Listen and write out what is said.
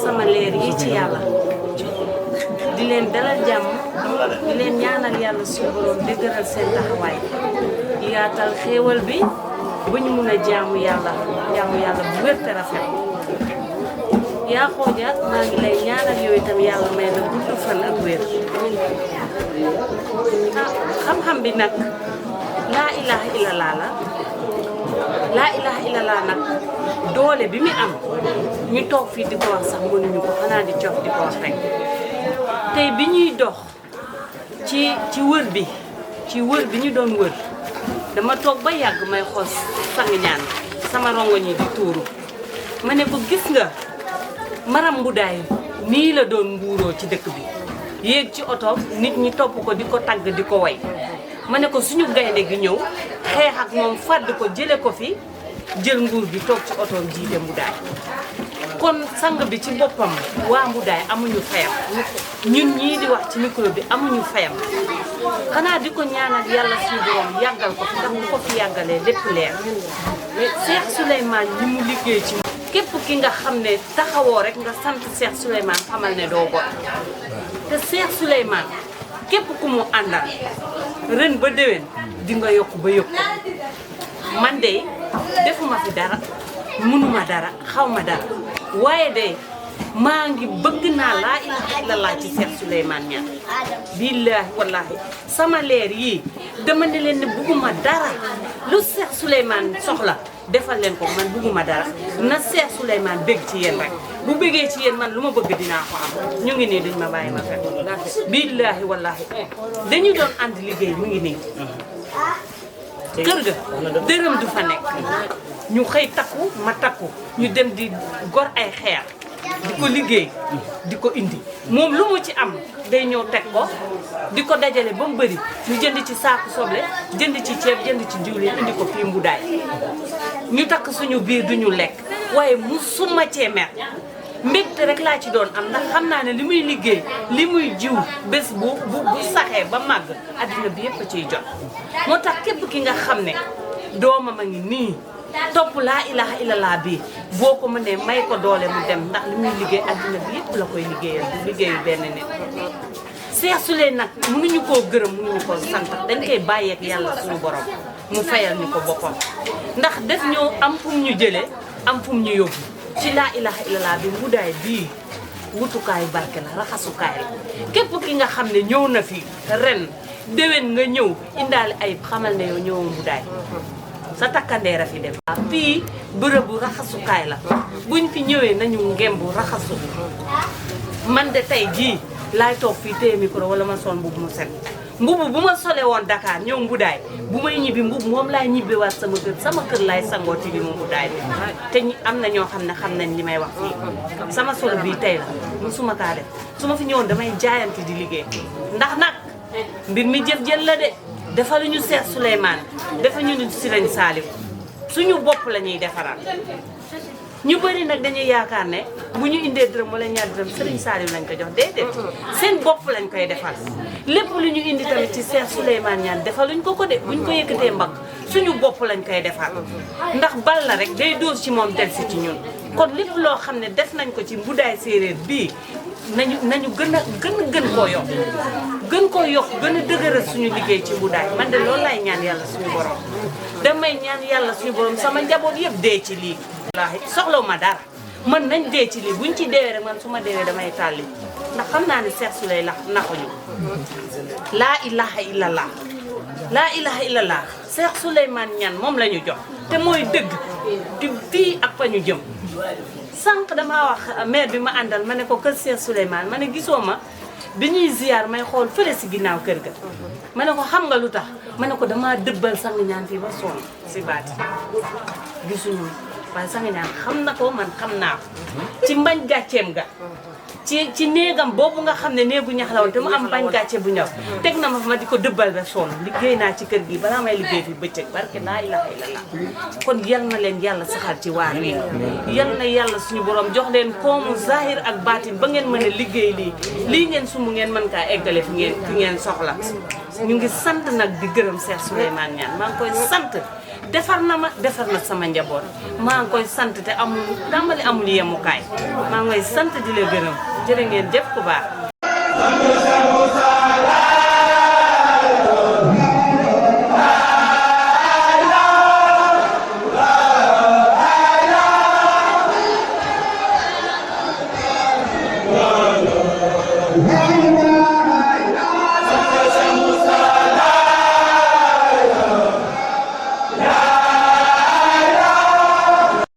sama leer yi ci yàlla di leen dalal jàmm di leen ñaanal yàlla suñu borom dëgëral seen taxawaay yaatal xéewal bi ba ñu mun a jaamu yàlla bu wér te rafet yaa xooja maa ngi lay ñaanal yooyu itam yàlla may la gudd fan ak wér xam-xam bi nag laa ilaha illallah la laa ilaha illallah nag doole bi mu am ñu toog fii di ko wax sax mënuñu ko xanaa di cof di ko wax rek tey bi ñuy dox ci wër bi ñu doon wër dama toog ba yàgg may xool sang ñaan sama rongo ñi di tuuru ma ne ko gis nga maram Mboudaye nii la doon mbuuroo ci dëkk bi yéeg ci oto nit ñi topp ko di ko tagg di ko way ma ne ko suñu gaynde gi ñëw xeex ak moom fàdd ko jële ko fi jël nguur gi toog ci otoom jiite Mboudaye kon sang bi ci boppam waa Mboudaye amuñu fayam ñun ñii di wax ci micro bi amuñu fayam xanaa di ko ñaanal yàlla suñu borom yàggal ko ndax bu ko fi yàggalee lépp leer Cheikh Souleymane ñi mu liggéey ci képp ki nga xam ne taxawoo rek nga sant Cheikh Souleymane xamal ne doo gor te Cheikh Souleymane képp ku mu àndal ren ba déwén di nga yokk ba yokk man de defuma fi dara mënuma dara xawma dara waaye de maa ngi bëgg naa laa ilaha illallah ci Cheikh Souleymane Niang billaahi wallaahi sama leer yii dama ne leen ne bëgguma dara lu Cheikh Souleymane soxla defal leen ko man bëgguma dara na Cheikh Souleymane bëgg ci yéen rek bu bëggee ci yéen man lu ma bëgg dinaa ko am ñu ngi nii duñ ma bàyyi ma fekk billaahi wallaahi dañu doon ànd liggéey mu ngi nii kër ga dërëm du fa nekk ñu xëy takku ma takku ñu dem di gor ay xeer di ko liggéey di ko indi moom lu mu ci am day ñëw teg ko di ko dajale ba mu bëri ñu jënd ci saaku soble jënd ci ceeb jënd ci diwlin indi ko fii Mboudaye ñu takk suñu biir duñu lekk waaye mu suma cee mer mbégte rek laa ci doon am ndax xam naa ne li muy liggéey li muy jiw bés bu saxee ba màgg adduna bi yëpp a ciy jot moo tax képp ki nga xam ne doomam a ngi nii topp laa ilaha illallah bi boo ko mënee may ko doole mu dem ndax li muy liggéey adduna bi yëpp la koy liggéeyal du liggéeyu benn nit Cheikh Souleymane nag mënuñu koo gërëm mënuñu koo sant dañ koy bàyyeek yàlla suñu borom mu fayal ñu ko boppam ndax def ñoo am fu mu ñu jëlee am fu mu ñu yóbbu ci laa ilaha illallah bi Mboudaye bii wutukaayu barke la raxasukaay la képp ki nga xam ne ñëw na fi ren déwén nga ñëw indaale ay xamal ne yow ñëwoo Mboudaye sa takkandeer a fi dem fii bërëbu raxasukaay la buñ fi ñëwee nañu ngembu raxasu man de tey jii laay toog fii téye micro wala ma sol mbubu mu set mbubu bu ma solee woon Dakar ñëw Mboudaye bu may ñibbi mbubu moom laay ñibbiwaat sama kër laay sangoo ci bi mu Mboudaye bi te am na ñoo xam ne xam nañ li may wax fii sama solo bii tey la musuma kaa def su ma fi ñëwoon damay jaayante di liggéey ndax nag mbir mi jëf-jël la de defaluñu Cheikh Souleymane defaluñu Serigne Saliou suñu bopp la ñuy defaral ñu bëri nag dañuy yaakaar ne bu ñu indee dërëm wala ñaar dërëm Serigne Saliou lañ ko jox déedéet seen bopp lañ koy defal lépp lu ñu indi tamit ci Cheikh Souleymane Niang defaluñ ko de buñ ko yëkkatee mbagg suñu bopp lañ koy defal ndax bal la rek day dóor ci moom del si ci ñun kon lépp loo xam ne def nañ ko ci Mboudaye séeréer bii nañu gën koo yokk gën a dëgëral suñu liggéey ci Mboudaye man de loolu lay ñaan yàlla suñu borom damay ñaan yàlla suñu borom sama njaboot yëpp dee ci lii wallaahi soxlawu ma dara man nañ dee ci lii buñ ci deewee rek man su ma deewee damay tàlli ndax xam naa ne Cheikh Souleymane naxuñu laa ilaha illallah laa ilaha illallah Cheikh Souleymane Niang moom la ñu jox te mooy dëgg di fii ak fa ñu jëm sànq damaa wax maire bi ma àndal ma ne ko kër Cheikh Souleymane ma ne gisoo ma bi ñuy ziar may xool fële si ginnaaw kër ga ma ne ko xam nga lu tax ma ne ko damaa dëbbal sang ñaan fii ba sonn si baati gisuñu waaye Sang Ñaan xam na ko man xam naa ko ci mbañ gàcceem ga ci néegam boobu nga xam ne néegu ñax la woon te mu am bañ gàcce bu ñëw teg na ma fa ma di ko dëbbal ba sonn liggéey naa ci kër gi balaa may liggéey fi bëccëg barke laa ilaha illallah kon yal na leen yàlla saxal ci waar wi yal na yàlla suñu borom jox leen koomu zahir ak baatin ba ngeen mën a liggéey lii ngeen sumb ngeen mën kaa eggale fi ngeen soxla ñu ngi sant nag di gërëm Cheikh Souleymane Niane maa ngi koy sant defar na sama njaboot maa ngi koy sant te tàmbali amul yemukaay maa ngi koy sant di la gërëm jërë ngeen jëf ku baax